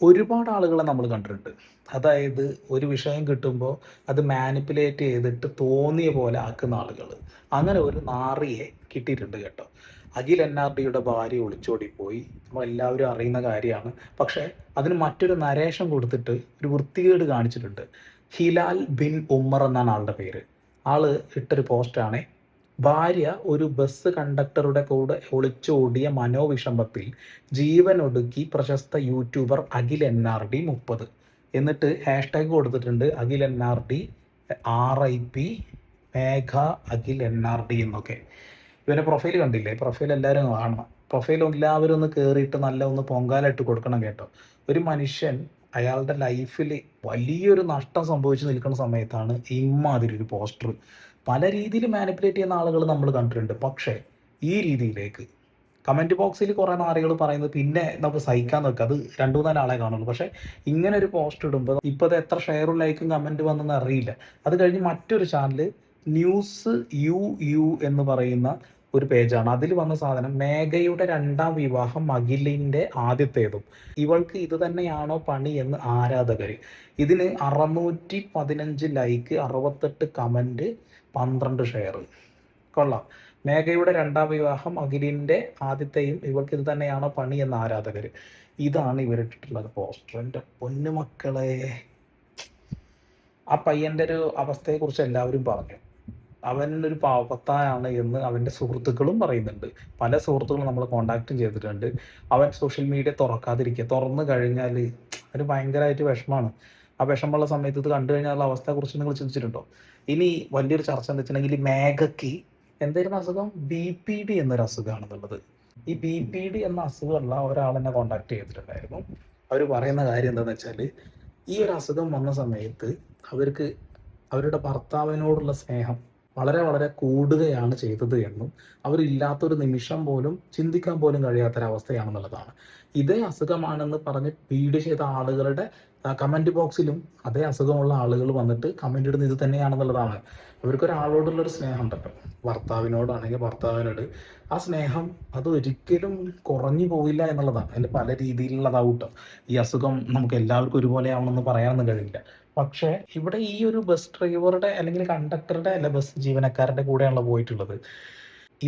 ഒരുപാട് ആളുകളെ നമ്മൾ കണ്ടിട്ടുണ്ട്. അതായത് ഒരു വിഷയം കിട്ടുമ്പോൾ അത് മാനിപ്പുലേറ്റ് ചെയ്തിട്ട് തോന്നിയ പോലെ ആക്കുന്ന ആളുകൾ. അങ്ങനെ ഒരു നാറിയെ കിട്ടിയിട്ടുണ്ട് കേട്ടോ. അഖിൽ NRDയുടെ ഭാര്യ ഒളിച്ചോടിപ്പോയി. നമ്മളെല്ലാവരും അറിയുന്ന കാര്യമാണ്. പക്ഷേ അതിന് മറ്റൊരു നരേഷൻ കൊടുത്തിട്ട് ഒരു വൃത്തികേട് കാണിച്ചിട്ടുണ്ട്. ഹിലാൽ ബിൻ ഉമ്മർ എന്നാണ് ആളുടെ പേര്. ആള് ഇട്ടൊരു പോസ്റ്റാണ്. ഭാര്യ ഒരു ബസ് കണ്ടക്ടറുടെ കൂടെ ഒളിച്ചോടിയ മനോവിഷമത്തിൽ ജീവനൊടുക്കി പ്രശസ്ത യൂട്യൂബർ അഖിൽ NRD 30. എന്നിട്ട് ഹാഷ്ടാഗ് കൊടുത്തിട്ടുണ്ട് അഖിൽ NRD RIP മേഘ അഖിൽ NRD എന്നൊക്കെ. ഇവൻ്റെ പ്രൊഫൈൽ കണ്ടില്ലേ? പ്രൊഫൈൽ എല്ലാവരും കാണണം. പ്രൊഫൈൽ എല്ലാവരും ഒന്ന് കയറിയിട്ട് നല്ല ഒന്ന് പൊങ്കാലായിട്ട് കൊടുക്കണം കേട്ടോ. ഒരു മനുഷ്യൻ അയാളുടെ ലൈഫിൽ വലിയൊരു നഷ്ടം സംഭവിച്ചു നിൽക്കുന്ന സമയത്താണ് ഇമ്മാതിരി ഒരു പോസ്റ്റർ. പല രീതിയിൽ മാനിപ്പുലേറ്റ് ചെയ്യുന്ന ആളുകൾ നമ്മൾ കണ്ടിട്ടുണ്ട്. പക്ഷേ ഈ രീതിയിലേക്ക് കമൻറ്റ് ബോക്സിൽ കുറേ നാറികൾ പറയുന്നത് പിന്നെ നമുക്ക് സഹിക്കാൻ നോക്കുക, അത് 2-3 ആളെ കാണുള്ളൂ. പക്ഷേ ഇങ്ങനെ ഒരു പോസ്റ്റ് ഇടുമ്പോൾ ഇപ്പോൾ അത് എത്ര ഷെയറും ലൈക്കും കമൻറ്റ് വന്നെന്ന് അറിയില്ല. അത് കഴിഞ്ഞ് മറ്റൊരു ചാനൽ ന്യൂസ് യു എന്ന് പറയുന്ന ഒരു പേജാണ്. അതിൽ വന്ന സാധനം മേഘയുടെ 2ാം വിവാഹം അഖിലിൻ്റെ ആദ്യത്തേതും, ഇവൾക്ക് ഇത് തന്നെയാണോ പണി എന്ന് ആരാധകർ. ഇതിന് 615 ലൈക്ക്, 68 കമൻറ്റ്, 12 ഷെയർ. കൊള്ളാം. മേഘയുടെ 2ാം വിവാഹം അഖിലിൻ്റെ ആദ്യത്തെയും ഇവൾക്ക് ഇത് തന്നെയാണോ പണി എന്ന ആരാധകർ. ഇതാണ് ഇവരിട്ടിട്ടുള്ളത് പോസ്റ്റർ. എൻ്റെ പൊന്നുമക്കളെ, ആ പയ്യൻ്റെ ഒരു അവസ്ഥയെക്കുറിച്ച് എല്ലാവരും പറഞ്ഞു. അവൻ ഒരു പാവത്താനാണ് എന്ന് അവൻ്റെ സുഹൃത്തുക്കളും പറയുന്നുണ്ട്. പല സുഹൃത്തുക്കളും നമ്മൾ കോണ്ടാക്റ്റും ചെയ്തിട്ടുണ്ട്. അവൻ സോഷ്യൽ മീഡിയ തുറക്കാതിരിക്കുക, തുറന്നു കഴിഞ്ഞാൽ അവന് ഭയങ്കരമായിട്ട് വിഷമമാണ്. ആ വിഷമമുള്ള സമയത്ത് ഇത് കണ്ടു കഴിഞ്ഞാലുള്ള അവസ്ഥയെക്കുറിച്ച് നിങ്ങൾ ചിന്തിച്ചിട്ടുണ്ടോ? ഇനി വലിയൊരു ചർച്ച എന്താ വെച്ചിട്ടുണ്ടെങ്കിൽ മേഘയ്ക്ക് എന്തായിരുന്നു അസുഖം? BPD എന്നൊരു അസുഖമാണെന്നുള്ളത്. ഈ BPD എന്ന അസുഖമുള്ള ഒരാളെന്നെ കോണ്ടാക്ട് ചെയ്തിട്ടുണ്ടായിരുന്നു. അവർ പറയുന്ന കാര്യം എന്താണെന്ന് വെച്ചാൽ, ഈ ഒരു അസുഖം വന്ന സമയത്ത് അവർക്ക് അവരുടെ ഭർത്താവിനോടുള്ള സ്നേഹം വളരെ വളരെ കൂടുകയാണ് ചെയ്തത് എന്നും അവരില്ലാത്തൊരു നിമിഷം പോലും ചിന്തിക്കാൻ പോലും കഴിയാത്തൊരവസ്ഥയാണെന്നുള്ളതാണ്. ഇതേ അസുഖമാണെന്ന് പറഞ്ഞ് ഫീഡ് ചെയ്ത ആളുകളുടെ കമൻറ്റ് ബോക്സിലും അതേ അസുഖമുള്ള ആളുകൾ വന്നിട്ട് കമൻ്റ് ഇടുന്നത് ഇത് തന്നെയാണെന്നുള്ളതാണ്. അവർക്കൊരാളോടുള്ളൊരു സ്നേഹം ഉണ്ടല്ലോ, ഭർത്താവിനോടാണെങ്കിൽ ഭർത്താവിനോട് ആ സ്നേഹം അത് ഒരിക്കലും കുറഞ്ഞു പോവില്ല എന്നുള്ളതാണ്. അതിൻ്റെ പല രീതിയിലുള്ളതാവട്ടോ. ഈ അസുഖം നമുക്ക് എല്ലാവർക്കും ഒരുപോലെ ആവണമെന്ന് പറയാനൊന്നും കഴിയില്ല. പക്ഷേ ഇവിടെ ഈ ഒരു ബസ് ഡ്രൈവറുടെ അല്ലെങ്കിൽ കണ്ടക്ടറുടെ അല്ല ബസ് ജീവനക്കാരുടെ കൂടെയാണല്ലോ പോയിട്ടുള്ളത്.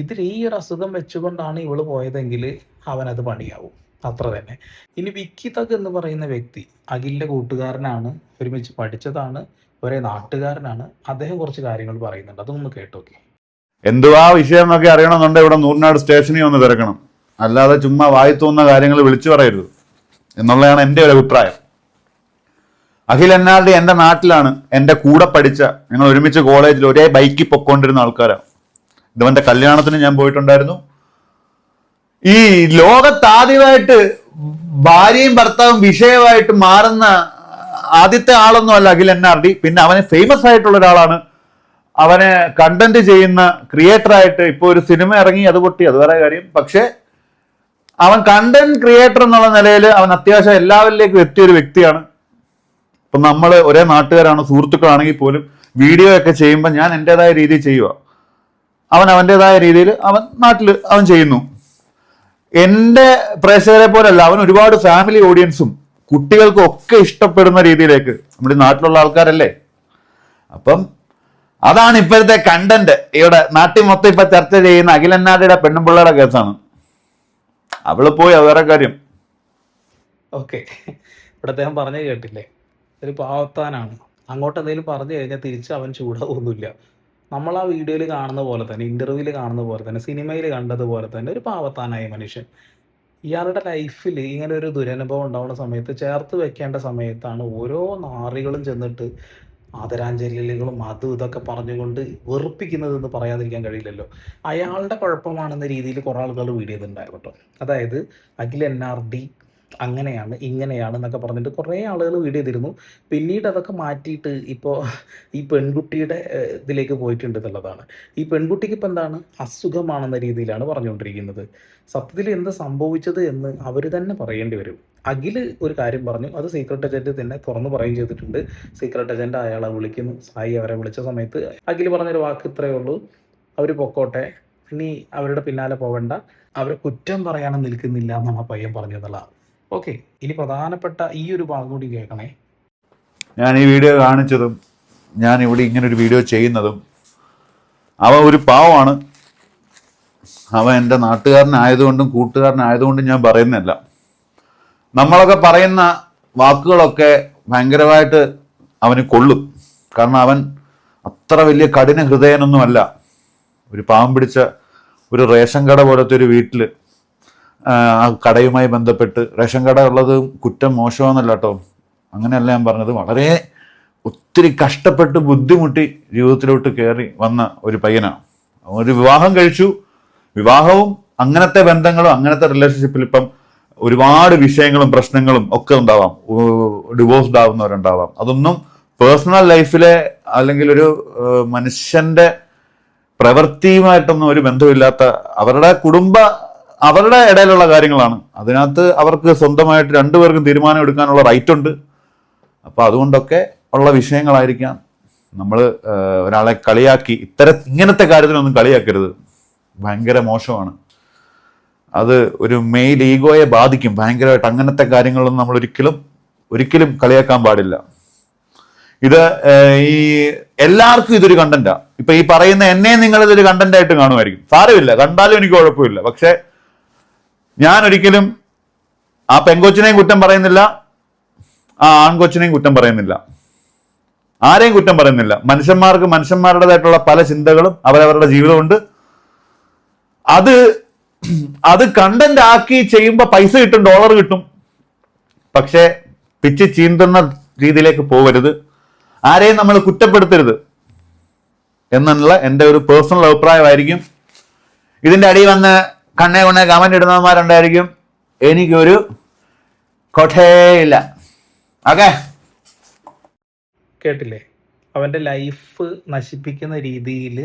ഇതിൽ ഈ ഒരു അസുഖം വെച്ചുകൊണ്ടാണ് ഇവള് പോയതെങ്കിൽ അവനത് പണിയാവും, അത്ര തന്നെ. ഇനി വിക്കി തഗ് എന്ന് പറയുന്ന വ്യക്തി അഖിലിന്റെ കൂട്ടുകാരനാണ്, ഒരുമിച്ച് പഠിച്ചതാണ്, ഒരേ നാട്ടുകാരനാണ്. അദ്ദേഹം കുറച്ച് കാര്യങ്ങൾ പറയുന്നുണ്ട്, അതൊന്ന് കേട്ടോക്കെ. എന്തുവാ വിഷയം എന്നൊക്കെ അറിയണമെന്നുണ്ടെങ്കിൽ ഇവിടെ നൂറിനാട് സ്റ്റേഷനിൽ ഒന്ന് തിരക്കണം, അല്ലാതെ ചുമ്മാ വായി തോന്നുന്ന കാര്യങ്ങൾ വിളിച്ചു പറയരുത് എന്നുള്ളതാണ് എൻ്റെ ഒരു അഭിപ്രായം. അഖിൽ NRD എൻ്റെ നാട്ടിലാണ്, എൻ്റെ കൂടെ പഠിച്ച, ഞങ്ങൾ ഒരുമിച്ച് കോളേജിൽ ഒരേ ബൈക്കിൽ പൊക്കോണ്ടിരുന്ന ആൾക്കാരാണ്. ഇതവൻ്റെ കല്യാണത്തിന് ഞാൻ പോയിട്ടുണ്ടായിരുന്നു. ഈ ലോകത്ത് ആദ്യമായിട്ട് ഭാര്യയും ഭർത്താവും വിഷയമായിട്ട് മാറുന്ന ആദ്യത്തെ ആളൊന്നും അല്ല അഖിൽ NRD. പിന്നെ അവന് ഫേമസ് ആയിട്ടുള്ള ഒരാളാണ്. അവന് കണ്ടന്റ് ചെയ്യുന്ന ക്രിയേറ്ററായിട്ട് ഇപ്പോൾ ഒരു സിനിമ ഇറങ്ങി, അത് പൊട്ടി, അത് വേറെ കാര്യം. പക്ഷെ അവൻ കണ്ടന്റ് ക്രിയേറ്റർ എന്നുള്ള നിലയിൽ അവൻ അത്യാവശ്യം എല്ലാവരിലേക്കും എത്തിയൊരു വ്യക്തിയാണ്. ഇപ്പം നമ്മൾ ഒരേ നാട്ടുകാരാണ്, സുഹൃത്തുക്കളാണെങ്കിൽ പോലും വീഡിയോ ഒക്കെ ചെയ്യുമ്പോൾ ഞാൻ എൻ്റെതായ രീതിയിൽ ചെയ്യുക, അവൻ അവൻ്റെതായ രീതിയിൽ അവൻ നാട്ടിൽ അവൻ ചെയ്യുന്നു. എൻ്റെ പ്രേക്ഷകരെ പോലല്ല, അവൻ ഒരുപാട് ഫാമിലി ഓഡിയൻസും കുട്ടികൾക്കും ഒക്കെ ഇഷ്ടപ്പെടുന്ന രീതിയിലേക്ക് നമ്മുടെ നാട്ടിലുള്ള ആൾക്കാരല്ലേ. അപ്പം അതാണ് ഇപ്പോഴത്തെ കണ്ടന്റ്. ഇവിടെ നാട്ടിൽ മൊത്തം ഇപ്പൊ ചർച്ച ചെയ്യുന്ന അഖിൽ NRDയുടെ പെണ്ണുപിള്ളയുടെ കേസാണ്. അവള് പോയി, അത് വേറെ കാര്യം. ഓക്കെ, ഇവിടെ അദ്ദേഹം പറഞ്ഞു കേട്ടില്ലേ, ഒരു പാവത്താനാണ്. അങ്ങോട്ട് എന്തെങ്കിലും പറഞ്ഞു കഴിഞ്ഞാൽ തിരിച്ച് അവൻ ചൂടാവൊന്നുമില്ല. നമ്മൾ ആ വീഡിയോയിൽ കാണുന്ന പോലെ തന്നെ, ഇന്റർവ്യൂവിൽ കാണുന്ന പോലെ തന്നെ, സിനിമയിൽ കണ്ടതുപോലെ തന്നെ ഒരു പാവത്താനായ മനുഷ്യൻ. ഇയാളുടെ ലൈഫിൽ ഇങ്ങനെ ഒരു ദുരനുഭവം ഉണ്ടാവുന്ന സമയത്ത് ചേർത്ത് വെക്കേണ്ട സമയത്താണ് ഓരോ നാറികളും ചെന്നിട്ട് ആദരാഞ്ജലികളും അതും ഇതൊക്കെ പറഞ്ഞുകൊണ്ട് വെറുപ്പിക്കുന്നതെന്ന് പറയാതിരിക്കാൻ കഴിയില്ലല്ലോ. അയാളുടെ കുഴപ്പമാണെന്ന രീതിയിൽ കുറേ ആളുകൾ വീഡിയോ ചെയ്തിട്ടുണ്ടായിരുന്നു കേട്ടോ. അതായത് അഖിൽ NRD അങ്ങനെയാണ് ഇങ്ങനെയാണ് എന്നൊക്കെ പറഞ്ഞിട്ട് കുറേ ആളുകൾ വീഡിയോ ചെയ്തിരുന്നു. പിന്നീട് അതൊക്കെ മാറ്റിയിട്ട് ഇപ്പോൾ ഈ പെൺകുട്ടിയുടെ ഇതിലേക്ക് പോയിട്ടുണ്ട് എന്നുള്ളതാണ്. ഈ പെൺകുട്ടിക്ക് ഇപ്പം എന്താണ് അസുഖമാണെന്ന രീതിയിലാണ് പറഞ്ഞുകൊണ്ടിരിക്കുന്നത്. സത്യത്തിൽ എന്താ സംഭവിച്ചത് എന്ന് അവർ തന്നെ പറയേണ്ടി വരും. അഖിൽ ഒരു കാര്യം പറഞ്ഞു, അത് സീക്രട്ട് ഏജന്റ് തന്നെ തുറന്നു പറയുകയും ചെയ്തിട്ടുണ്ട്. സീക്രട്ട് ഏജന്റ് അയാളെ വിളിക്കുന്നു, സായി അവരെ വിളിച്ച സമയത്ത് അഖിൽ പറഞ്ഞൊരു വാക്ക് ഇത്രയേ ഉള്ളൂ, അവർ പൊക്കോട്ടെ, ഇനി അവരുടെ പിന്നാലെ പോകണ്ട, അവരെ കുറ്റം പറയാനും നിൽക്കുന്നില്ല എന്നാണ് ആ പയ്യൻ പറഞ്ഞു എന്നുള്ളതാണ്. ഓക്കെ, ഇനി പ്രധാനപ്പെട്ട ഈ ഒരു ഭാഗം കൂടി കേൾക്കണേ. ഞാൻ ഈ വീഡിയോ കാണിച്ചതും ഞാൻ ഇവിടെ ഇങ്ങനെ ഒരു വീഡിയോ ചെയ്യുന്നതും അവൻ ഒരു പാവമാണ്. അവൻ എൻ്റെ നാട്ടുകാരനായതുകൊണ്ടും കൂട്ടുകാരനായതുകൊണ്ടും ഞാൻ പറയുന്നില്ല. നമ്മളൊക്കെ പറയുന്ന വാക്കുകളൊക്കെ ഭയങ്കരമായിട്ട് അവന് കൊള്ളും. കാരണം അവൻ അത്ര വലിയ കഠിന ഹൃദയനൊന്നുമല്ല. ഒരു പാവം പിടിച്ച ഒരു റേഷൻ കട പോലത്തെ ഒരു വീട്ടിൽ ആ കടയുമായി ബന്ധപ്പെട്ട്, റേഷൻ കട ഉള്ളത് കുറ്റം മോശമാണെന്നല്ല കേട്ടോ, അങ്ങനെയല്ല ഞാൻ പറഞ്ഞത്, വളരെ ഒത്തിരി കഷ്ടപ്പെട്ട് ബുദ്ധിമുട്ടി ജീവിതത്തിലോട്ട് കയറി വന്ന ഒരു പയ്യനാണ്. ഒരു വിവാഹം കഴിച്ചു. വിവാഹവും അങ്ങനത്തെ ബന്ധങ്ങളും അങ്ങനത്തെ റിലേഷൻഷിപ്പിൽ ഇപ്പം ഒരുപാട് വിഷയങ്ങളും പ്രശ്നങ്ങളും ഒക്കെ ഉണ്ടാവാം. ഡിവോഴ്സ്ഡ് ആവുന്നവരുണ്ടാവാം. അതൊന്നും പേഴ്സണൽ ലൈഫിലെ അല്ലെങ്കിൽ ഒരു മനുഷ്യന്റെ പ്രവൃത്തിയുമായിട്ടൊന്നും ഒരു ബന്ധമില്ലാത്ത അവരുടെ ഇടയിലുള്ള കാര്യങ്ങളാണ്. അതിനകത്ത് അവർക്ക് സ്വന്തമായിട്ട് രണ്ടുപേർക്കും തീരുമാനം എടുക്കാനുള്ള റൈറ്റ് ഉണ്ട്. അപ്പൊ അതുകൊണ്ടൊക്കെ ഉള്ള വിഷയങ്ങളായിരിക്കാം. നമ്മൾ ഒരാളെ കളിയാക്കി ഇങ്ങനത്തെ കാര്യത്തിനൊന്നും കളിയാക്കരുത്. ഭയങ്കര മോശമാണ്. അത് ഒരു മെയിൽ ഈഗോയെ ബാധിക്കും ഭയങ്കരമായിട്ട്. അങ്ങനത്തെ കാര്യങ്ങളൊന്നും നമ്മൾ ഒരിക്കലും കളിയാക്കാൻ പാടില്ല. ഇത് ഈ എല്ലാവർക്കും ഇതൊരു കണ്ടന്റാ. ഇപ്പൊ ഈ പറയുന്ന എന്നെ നിങ്ങൾ ഇതൊരു കണ്ടന്റ് ആയിട്ട് കാണുമായിരിക്കും. സാരമില്ല, കണ്ടാലും എനിക്ക് കുഴപ്പമില്ല. പക്ഷെ ഞാൻ ഒരിക്കലും ആ പെങ്കൊച്ചിനെയും കുറ്റം പറയുന്നില്ല, ആ ആൺകൊച്ചിനെയും കുറ്റം പറയുന്നില്ല, ആരെയും കുറ്റം പറയുന്നില്ല. മനുഷ്യന്മാർക്ക് മനുഷ്യന്മാരുടേതായിട്ടുള്ള പല ചിന്തകളും അവരവരുടെ ജീവിതമുണ്ട്. അത് കണ്ടന്റ് ആക്കി ചെയ്യുമ്പോൾ പൈസ കിട്ടും, ഡോളർ കിട്ടും. പക്ഷെ പിച്ച് ചീന്തുന്ന രീതിയിലേക്ക് പോകരുത്. ആരെയും നമ്മൾ കുറ്റപ്പെടുത്തരുത് എന്നുള്ള എൻ്റെ ഒരു പേഴ്സണൽ അഭിപ്രായമായിരിക്കും. ഇതിന്റെ അടിയിൽ വന്ന് കണ്ണേ കൊണ്ണേ കമന്റ് ഇടുന്നവന്മാരുണ്ടായിരിക്കും. എനിക്കൊരു കൊട്ടേയില്ല. ഓക്കെ, കേട്ടില്ലേ? അവൻ്റെ ലൈഫ് നശിപ്പിക്കുന്ന രീതിയിൽ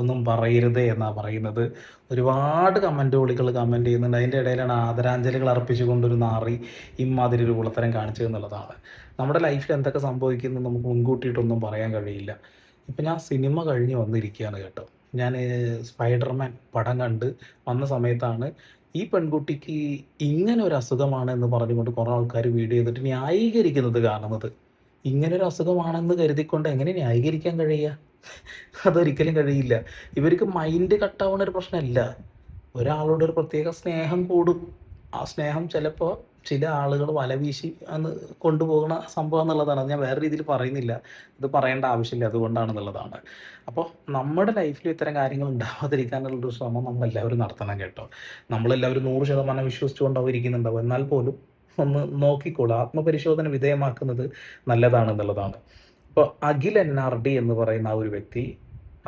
ഒന്നും പറയരുത് എന്നാണ് പറയുന്നത്. ഒരുപാട് കമൻറ്റുകൾ കമൻറ്റ് ചെയ്യുന്നുണ്ട്. അതിൻ്റെ ഇടയിലാണ് ആദരാഞ്ജലികൾ അർപ്പിച്ചുകൊണ്ടൊരു നാറി ഇമാതിരി ഒരു കുളത്തരം കാണിച്ചത് എന്നുള്ളതാണ്. നമ്മുടെ ലൈഫിൽ എന്തൊക്കെ സംഭവിക്കുന്നു നമുക്ക് മുൻകൂട്ടിയിട്ടൊന്നും പറയാൻ കഴിയില്ല. ഇപ്പം ഞാൻ സിനിമ കഴിഞ്ഞ് വന്നിരിക്കുകയാണ് കേട്ടോ. ഞാൻ സ്പൈഡർമാൻ പടം കണ്ട് വന്ന സമയത്താണ് ഈ പെൺകുട്ടിക്ക് ഇങ്ങനെ ഒരു അസുഖമാണ് എന്ന് പറഞ്ഞുകൊണ്ട് കുറേ ആൾക്കാർ വീഡിയോ ചെയ്തിട്ട് ന്യായീകരിക്കുന്നത് കാണുന്നത്. ഇങ്ങനെ ഒരു അസുഖമാണെന്ന് കരുതിക്കൊണ്ട് എങ്ങനെ ന്യായീകരിക്കാൻ കഴിയുക? അതൊരിക്കലും കഴിയില്ല. ഇവർക്ക് മൈൻഡ് കട്ടാവുന്ന ഒരു പ്രശ്നമല്ല. ഒരാളോട് ഒരു പ്രത്യേക സ്നേഹം കൂടും. ആ സ്നേഹം ചിലപ്പോൾ ചില ആളുകൾ വലവീശി അന്ന് കൊണ്ടുപോകുന്ന സംഭവം എന്നുള്ളതാണ്. അത് ഞാൻ വേറെ രീതിയിൽ പറയുന്നില്ല, ഇത് പറയേണ്ട ആവശ്യമില്ല, അതുകൊണ്ടാണെന്നുള്ളതാണ്. അപ്പോൾ നമ്മുടെ ലൈഫിൽ ഇത്തരം കാര്യങ്ങൾ ഉണ്ടാവാതിരിക്കാനുള്ളൊരു ശ്രമം നമ്മളെല്ലാവരും നടത്തണം കേട്ടോ. നമ്മളെല്ലാവരും 100% വിശ്വസിച്ചുകൊണ്ടാവും ഇരിക്കുന്നുണ്ടാവും. എന്നാൽ പോലും ഒന്ന് നോക്കിക്കോളൂ. ആത്മപരിശോധന വിധേയമാക്കുന്നത് നല്ലതാണെന്നുള്ളതാണ്. ഇപ്പോൾ അഖിൽ NRD എന്ന് പറയുന്ന ആ ഒരു വ്യക്തി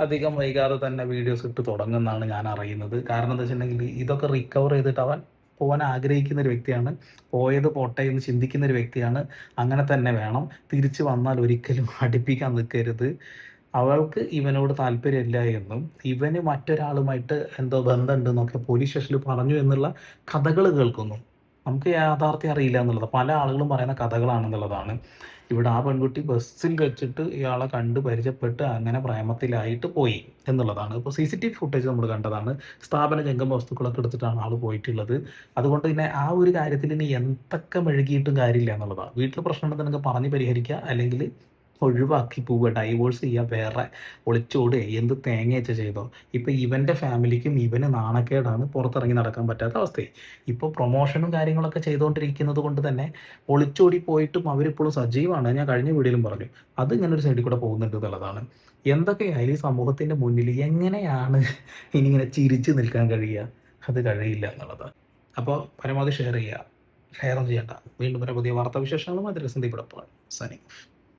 അധികം വൈകാതെ തന്നെ വീഡിയോസ് ഇട്ട് തുടങ്ങുമെന്നാണ് ഞാൻ അറിയുന്നത്. കാരണം എന്താ വെച്ചിട്ടുണ്ടെങ്കിൽ ഇതൊക്കെ റിക്കവർ ചെയ്തിട്ട് അവൻ പോകാൻ ആഗ്രഹിക്കുന്ന ഒരു വ്യക്തിയാണ്. പോയത് പോട്ടെ എന്ന് ചിന്തിക്കുന്ന ഒരു വ്യക്തിയാണ്. അങ്ങനെ തന്നെ വേണം. തിരിച്ചു വന്നാൽ ഒരിക്കലും അടുപ്പിക്കാൻ നിൽക്കരുത്. അവൾക്ക് ഇവനോട് താല്പര്യമില്ല എന്നും ഇവന് മറ്റൊരാളുമായിട്ട് എന്തോ ബന്ധമുണ്ടെന്നൊക്കെ പോലീസ് സ്റ്റേഷനിൽ പറഞ്ഞു എന്നുള്ള കഥകൾ കേൾക്കുന്നു. നമുക്ക് യാഥാർത്ഥ്യം അറിയില്ല എന്നുള്ളത് പല ആളുകളും പറയുന്ന കഥകളാണെന്നുള്ളതാണ്. ഇവിടെ ആ പെൺകുട്ടി ബസ്സിൽ വെച്ചിട്ട് ഇയാളെ കണ്ട് പരിചയപ്പെട്ട് അങ്ങനെ പ്രേമത്തിലായിട്ട് പോയി എന്നുള്ളതാണ്. ഇപ്പോൾ CCTV ഫുട്ടേജ് നമ്മൾ കണ്ടതാണ്. സ്ഥാപന ജംഗമ വസ്തുക്കളൊക്കെ എടുത്തിട്ടാണ് ആൾ പോയിട്ടുള്ളത്. അതുകൊണ്ട് തന്നെ ആ ഒരു കാര്യത്തിൽ ഇനി എന്തൊക്കെ മെഴുകിയിട്ടും കാര്യമില്ല എന്നുള്ളതാണ്. വീട്ടിൽ പ്രശ്നം ഉണ്ടെങ്കിൽ പറഞ്ഞ് പരിഹരിക്കുക, അല്ലെങ്കിൽ ഒഴിവാക്കി പോവുക, ഡൈവോഴ്സ് ചെയ്യുക, വേറെ ഒളിച്ചോടുക, എന്ത് തേങ്ങയച്ച ചെയ്തോ. ഇപ്പോൾ ഇവൻ്റെ ഫാമിലിക്കും ഇവന് നാണക്കേടാണ്, പുറത്തിറങ്ങി നടക്കാൻ പറ്റാത്ത അവസ്ഥയായി. ഇപ്പോൾ പ്രൊമോഷനും കാര്യങ്ങളൊക്കെ ചെയ്തുകൊണ്ടിരിക്കുന്നത് കൊണ്ട് തന്നെ ഒളിച്ചോടി പോയിട്ടും അവരിപ്പോഴും സജീവമാണ്. ഞാൻ കഴിഞ്ഞ വീഡിയോയിലും പറഞ്ഞു, അത് ഇങ്ങനെ ഒരു സൈഡിൽ കൂടെ പോകുന്നുണ്ട് എന്നുള്ളതാണ്. എന്തൊക്കെയായാലും ഈ സമൂഹത്തിൻ്റെ മുന്നിൽ എങ്ങനെയാണ് ഇനി ഇങ്ങനെ ചിരിച്ചു നിൽക്കാൻ കഴിയുക? അത് കഴിയില്ല എന്നുള്ളതാണ്. അപ്പോൾ പരമാവധി ഷെയർ ചെയ്യുക, ഷെയർ ചെയ്യണ്ട. വീണ്ടും ഒരു പുതിയ വാർത്താവിശേഷങ്ങളും അതിൽ സന്ദീപ് സൈനിങ് ഓഫ്.